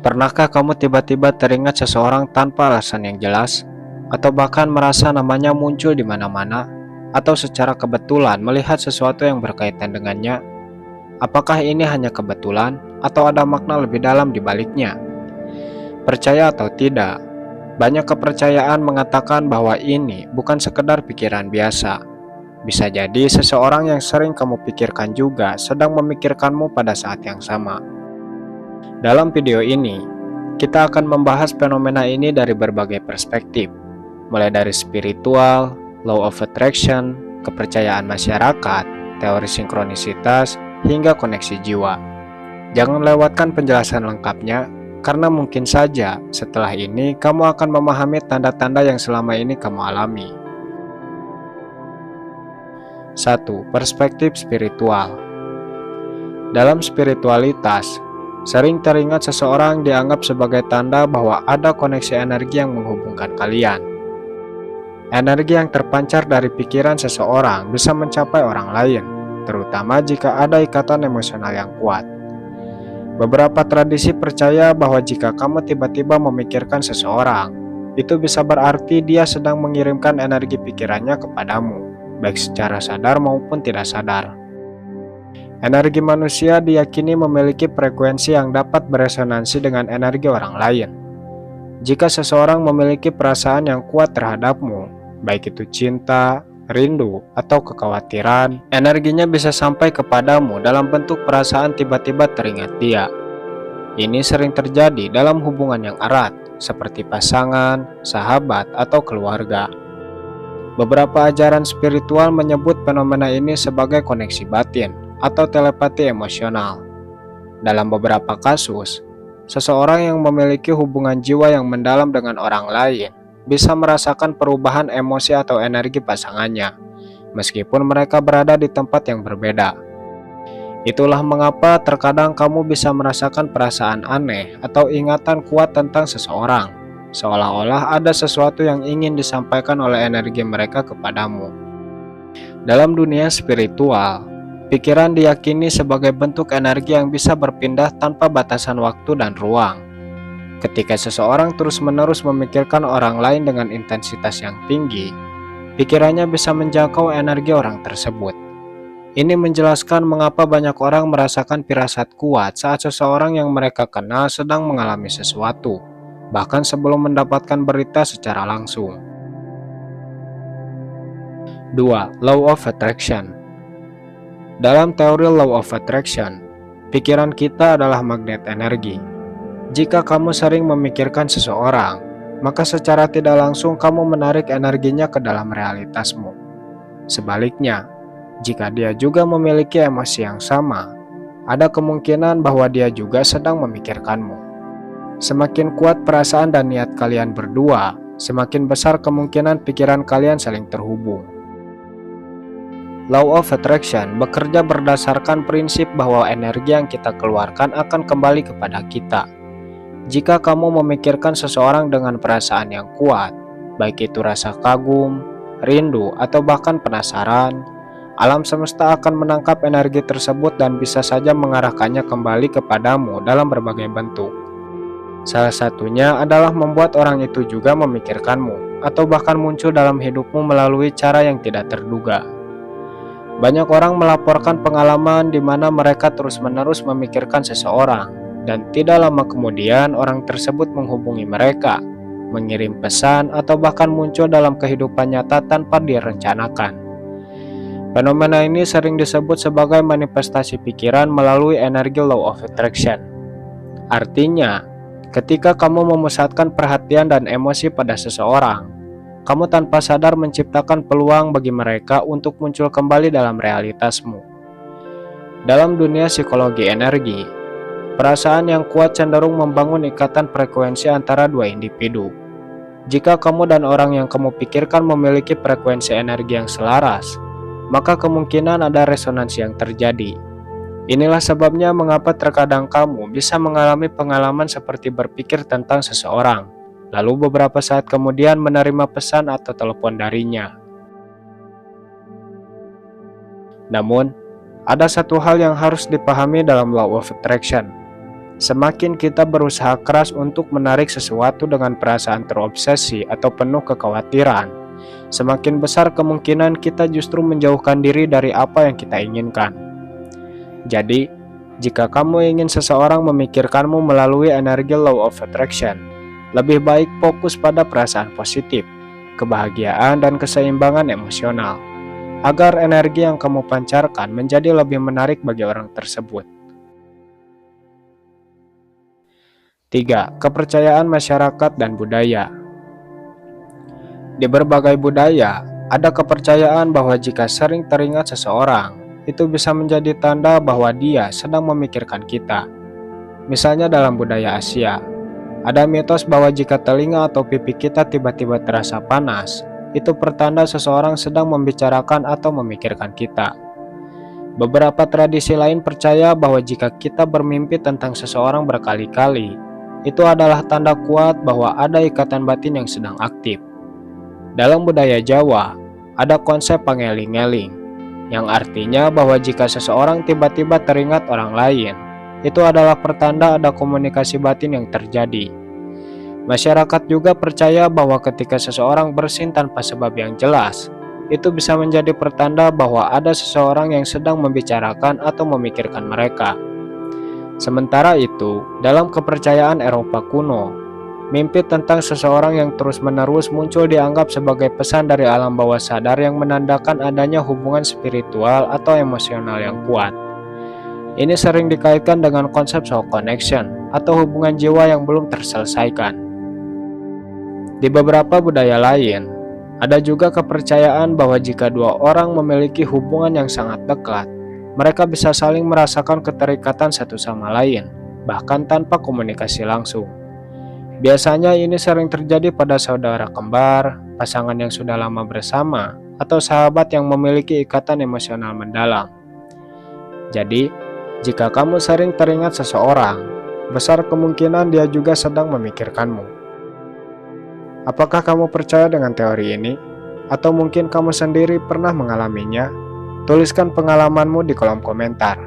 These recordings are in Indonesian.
Pernahkah kamu tiba-tiba teringat seseorang tanpa alasan yang jelas, atau bahkan merasa namanya muncul di mana-mana, atau secara kebetulan melihat sesuatu yang berkaitan dengannya? Apakah ini hanya kebetulan, atau ada makna lebih dalam di baliknya? Percaya atau tidak, banyak kepercayaan mengatakan bahwa ini bukan sekedar pikiran biasa. Bisa jadi seseorang yang sering kamu pikirkan juga sedang memikirkanmu pada saat yang sama. Dalam video ini, kita akan membahas fenomena ini dari berbagai perspektif, mulai dari spiritual, law of attraction, kepercayaan masyarakat, teori sinkronisitas, hingga koneksi jiwa. Jangan lewatkan penjelasan lengkapnya, karena mungkin saja setelah ini kamu akan memahami tanda-tanda yang selama ini kamu alami. 1. Perspektif spiritual. Dalam spiritualitas, sering teringat seseorang dianggap sebagai tanda bahwa ada koneksi energi yang menghubungkan kalian. Energi yang terpancar dari pikiran seseorang bisa mencapai orang lain, terutama jika ada ikatan emosional yang kuat. Beberapa tradisi percaya bahwa jika kamu tiba-tiba memikirkan seseorang, itu bisa berarti dia sedang mengirimkan energi pikirannya kepadamu, baik secara sadar maupun tidak sadar. Energi manusia diyakini memiliki frekuensi yang dapat beresonansi dengan energi orang lain. Jika seseorang memiliki perasaan yang kuat terhadapmu, baik itu cinta, rindu, atau kekhawatiran, energinya bisa sampai kepadamu dalam bentuk perasaan tiba-tiba teringat dia. Ini sering terjadi dalam hubungan yang erat, seperti pasangan, sahabat, atau keluarga. Beberapa ajaran spiritual menyebut fenomena ini sebagai koneksi batin atau telepati emosional. Dalam beberapa kasus, seseorang yang memiliki hubungan jiwa yang mendalam dengan orang lain bisa merasakan perubahan emosi atau energi pasangannya, meskipun mereka berada di tempat yang berbeda. Itulah mengapa terkadang kamu bisa merasakan perasaan aneh atau ingatan kuat tentang seseorang, seolah-olah ada sesuatu yang ingin disampaikan oleh energi mereka kepadamu. Dalam dunia spiritual, pikiran diyakini sebagai bentuk energi yang bisa berpindah tanpa batasan waktu dan ruang. Ketika seseorang terus-menerus memikirkan orang lain dengan intensitas yang tinggi, pikirannya bisa menjangkau energi orang tersebut. Ini menjelaskan mengapa banyak orang merasakan firasat kuat saat seseorang yang mereka kenal sedang mengalami sesuatu, bahkan sebelum mendapatkan berita secara langsung. 2. Law of Attraction. Dalam teori Law of Attraction, pikiran kita adalah magnet energi. Jika kamu sering memikirkan seseorang, maka secara tidak langsung kamu menarik energinya ke dalam realitasmu. Sebaliknya, jika dia juga memiliki emosi yang sama, ada kemungkinan bahwa dia juga sedang memikirkanmu. Semakin kuat perasaan dan niat kalian berdua, semakin besar kemungkinan pikiran kalian saling terhubung. Law of Attraction bekerja berdasarkan prinsip bahwa energi yang kita keluarkan akan kembali kepada kita. Jika kamu memikirkan seseorang dengan perasaan yang kuat, baik itu rasa kagum, rindu, atau bahkan penasaran, alam semesta akan menangkap energi tersebut dan bisa saja mengarahkannya kembali kepadamu dalam berbagai bentuk. Salah satunya adalah membuat orang itu juga memikirkanmu, atau bahkan muncul dalam hidupmu melalui cara yang tidak terduga. Banyak orang melaporkan pengalaman di mana mereka terus-menerus memikirkan seseorang, dan tidak lama kemudian orang tersebut menghubungi mereka, mengirim pesan, atau bahkan muncul dalam kehidupan nyata tanpa direncanakan. Fenomena ini sering disebut sebagai manifestasi pikiran melalui energi Law of Attraction. Artinya, ketika kamu memusatkan perhatian dan emosi pada seseorang, kamu tanpa sadar menciptakan peluang bagi mereka untuk muncul kembali dalam realitasmu. Dalam dunia psikologi energi, perasaan yang kuat cenderung membangun ikatan frekuensi antara dua individu. Jika kamu dan orang yang kamu pikirkan memiliki frekuensi energi yang selaras, maka kemungkinan ada resonansi yang terjadi. Inilah sebabnya mengapa terkadang kamu bisa mengalami pengalaman seperti berpikir tentang seseorang, lalu beberapa saat kemudian menerima pesan atau telepon darinya. Namun, ada satu hal yang harus dipahami dalam Law of Attraction. Semakin kita berusaha keras untuk menarik sesuatu dengan perasaan terobsesi atau penuh kekhawatiran, semakin besar kemungkinan kita justru menjauhkan diri dari apa yang kita inginkan. Jadi, jika kamu ingin seseorang memikirkanmu melalui energi law of attraction, lebih baik fokus pada perasaan positif, kebahagiaan, dan keseimbangan emosional, agar energi yang kamu pancarkan menjadi lebih menarik bagi orang tersebut. 3. Kepercayaan masyarakat dan budaya. Di berbagai budaya, ada kepercayaan bahwa jika sering teringat seseorang, itu bisa menjadi tanda bahwa dia sedang memikirkan kita. Misalnya dalam budaya Asia, ada mitos bahwa jika telinga atau pipi kita tiba-tiba terasa panas, itu pertanda seseorang sedang membicarakan atau memikirkan kita. Beberapa tradisi lain percaya bahwa jika kita bermimpi tentang seseorang berkali-kali, itu adalah tanda kuat bahwa ada ikatan batin yang sedang aktif. Dalam budaya Jawa, ada konsep pangeling-eling, yang artinya bahwa jika seseorang tiba-tiba teringat orang lain, itu adalah pertanda ada komunikasi batin yang terjadi. Masyarakat juga percaya bahwa ketika seseorang bersin tanpa sebab yang jelas, itu bisa menjadi pertanda bahwa ada seseorang yang sedang membicarakan atau memikirkan mereka. Sementara itu, dalam kepercayaan Eropa kuno, mimpi tentang seseorang yang terus-menerus muncul dianggap sebagai pesan dari alam bawah sadar yang menandakan adanya hubungan spiritual atau emosional yang kuat. Ini sering dikaitkan dengan konsep soul connection atau hubungan jiwa yang belum terselesaikan. Di beberapa budaya lain, ada juga kepercayaan bahwa jika dua orang memiliki hubungan yang sangat dekat, mereka bisa saling merasakan keterikatan satu sama lain, bahkan tanpa komunikasi langsung. Biasanya ini sering terjadi pada saudara kembar, pasangan yang sudah lama bersama, atau sahabat yang memiliki ikatan emosional mendalam. Jadi, jika kamu sering teringat seseorang, besar kemungkinan dia juga sedang memikirkanmu. Apakah kamu percaya dengan teori ini? Atau mungkin kamu sendiri pernah mengalaminya? Tuliskan pengalamanmu di kolom komentar.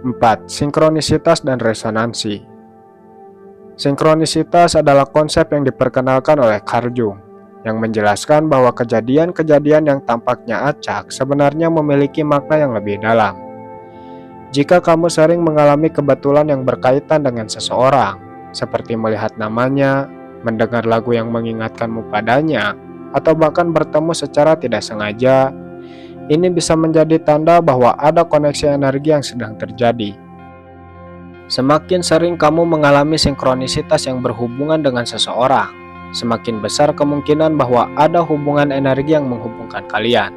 4. Sinkronisitas dan resonansi. Sinkronisitas adalah konsep yang diperkenalkan oleh Carl Jung, yang menjelaskan bahwa kejadian-kejadian yang tampaknya acak sebenarnya memiliki makna yang lebih dalam. Jika kamu sering mengalami kebetulan yang berkaitan dengan seseorang, seperti melihat namanya, mendengar lagu yang mengingatkanmu padanya, atau bahkan bertemu secara tidak sengaja, ini bisa menjadi tanda bahwa ada koneksi energi yang sedang terjadi. Semakin sering kamu mengalami sinkronisitas yang berhubungan dengan seseorang, semakin besar kemungkinan bahwa ada hubungan energi yang menghubungkan kalian.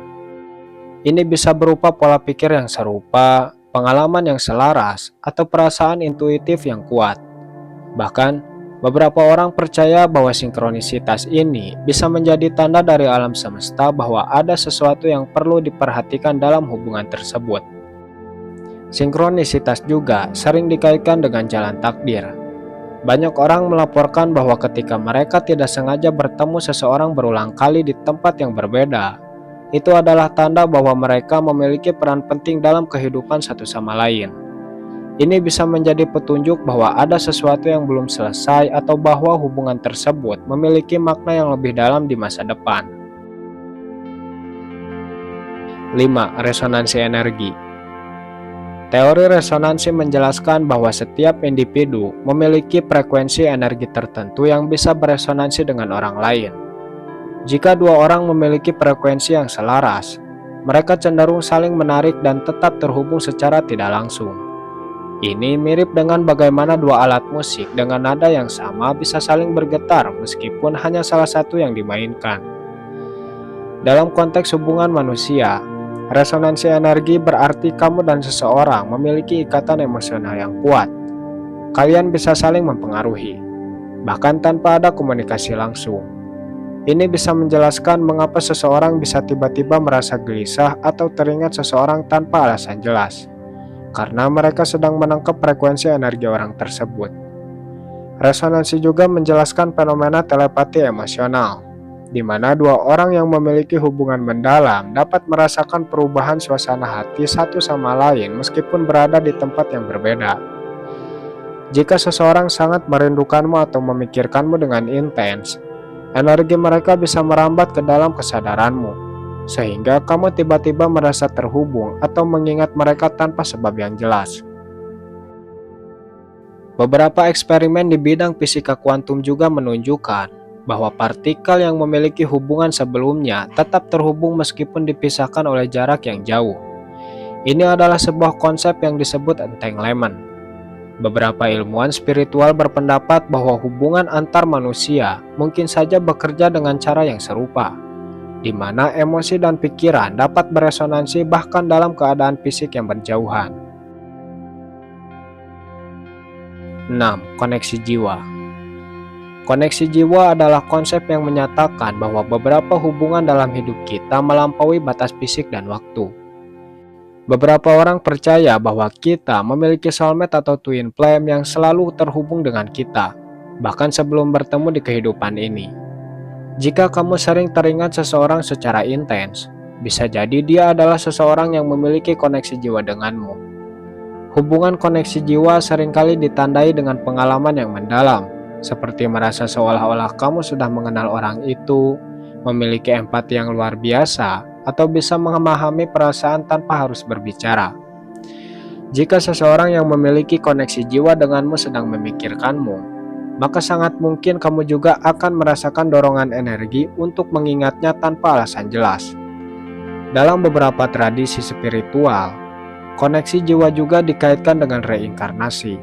Ini bisa berupa pola pikir yang serupa, pengalaman yang selaras, atau perasaan intuitif yang kuat. Bahkan, beberapa orang percaya bahwa sinkronisitas ini bisa menjadi tanda dari alam semesta bahwa ada sesuatu yang perlu diperhatikan dalam hubungan tersebut. Sinkronisitas juga sering dikaitkan dengan jalan takdir. Banyak orang melaporkan bahwa ketika mereka tidak sengaja bertemu seseorang berulang kali di tempat yang berbeda, itu adalah tanda bahwa mereka memiliki peran penting dalam kehidupan satu sama lain. Ini bisa menjadi petunjuk bahwa ada sesuatu yang belum selesai atau bahwa hubungan tersebut memiliki makna yang lebih dalam di masa depan. 5. Resonansi energi. Teori resonansi menjelaskan bahwa setiap individu memiliki frekuensi energi tertentu yang bisa beresonansi dengan orang lain. Jika dua orang memiliki frekuensi yang selaras, mereka cenderung saling menarik dan tetap terhubung secara tidak langsung. Ini mirip dengan bagaimana dua alat musik dengan nada yang sama bisa saling bergetar meskipun hanya salah satu yang dimainkan. Dalam konteks hubungan manusia, resonansi energi berarti kamu dan seseorang memiliki ikatan emosional yang kuat. Kalian bisa saling mempengaruhi, bahkan tanpa ada komunikasi langsung. Ini bisa menjelaskan mengapa seseorang bisa tiba-tiba merasa gelisah atau teringat seseorang tanpa alasan jelas, karena mereka sedang menangkap frekuensi energi orang tersebut. Resonansi juga menjelaskan fenomena telepati emosional. di mana dua orang yang memiliki hubungan mendalam dapat merasakan perubahan suasana hati satu sama lain meskipun berada di tempat yang berbeda. Jika seseorang sangat merindukanmu atau memikirkanmu dengan intens, energi mereka bisa merambat ke dalam kesadaranmu, sehingga kamu tiba-tiba merasa terhubung atau mengingat mereka tanpa sebab yang jelas. Beberapa eksperimen di bidang fisika kuantum juga menunjukkan bahwa partikel yang memiliki hubungan sebelumnya tetap terhubung meskipun dipisahkan oleh jarak yang jauh. Ini adalah sebuah konsep yang disebut entanglement. Beberapa ilmuwan spiritual berpendapat bahwa hubungan antar manusia mungkin saja bekerja dengan cara yang serupa, di mana emosi dan pikiran dapat beresonansi bahkan dalam keadaan fisik yang berjauhan. 6. Koneksi jiwa. Koneksi jiwa adalah konsep yang menyatakan bahwa beberapa hubungan dalam hidup kita melampaui batas fisik dan waktu. Beberapa orang percaya bahwa kita memiliki soulmate atau twin flame yang selalu terhubung dengan kita, bahkan sebelum bertemu di kehidupan ini. Jika kamu sering teringat seseorang secara intens, bisa jadi dia adalah seseorang yang memiliki koneksi jiwa denganmu. Hubungan koneksi jiwa seringkali ditandai dengan pengalaman yang mendalam, seperti merasa seolah-olah kamu sudah mengenal orang itu, memiliki empati yang luar biasa, atau bisa memahami perasaan tanpa harus berbicara. Jika seseorang yang memiliki koneksi jiwa denganmu sedang memikirkanmu, maka sangat mungkin kamu juga akan merasakan dorongan energi untuk mengingatnya tanpa alasan jelas. Dalam beberapa tradisi spiritual, koneksi jiwa juga dikaitkan dengan reinkarnasi.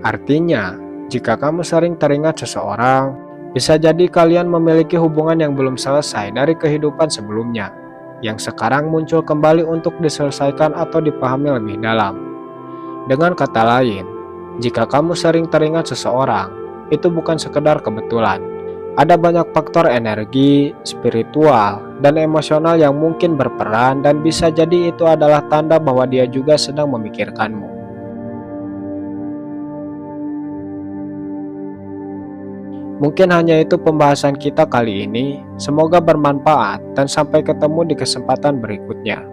Artinya, jika kamu sering teringat seseorang, bisa jadi kalian memiliki hubungan yang belum selesai dari kehidupan sebelumnya, yang sekarang muncul kembali untuk diselesaikan atau dipahami lebih dalam. Dengan kata lain, jika kamu sering teringat seseorang, itu bukan sekedar kebetulan. Ada banyak faktor energi, spiritual, dan emosional yang mungkin berperan dan bisa jadi itu adalah tanda bahwa dia juga sedang memikirkanmu. Mungkin hanya itu pembahasan kita kali ini. Semoga bermanfaat dan sampai ketemu di kesempatan berikutnya.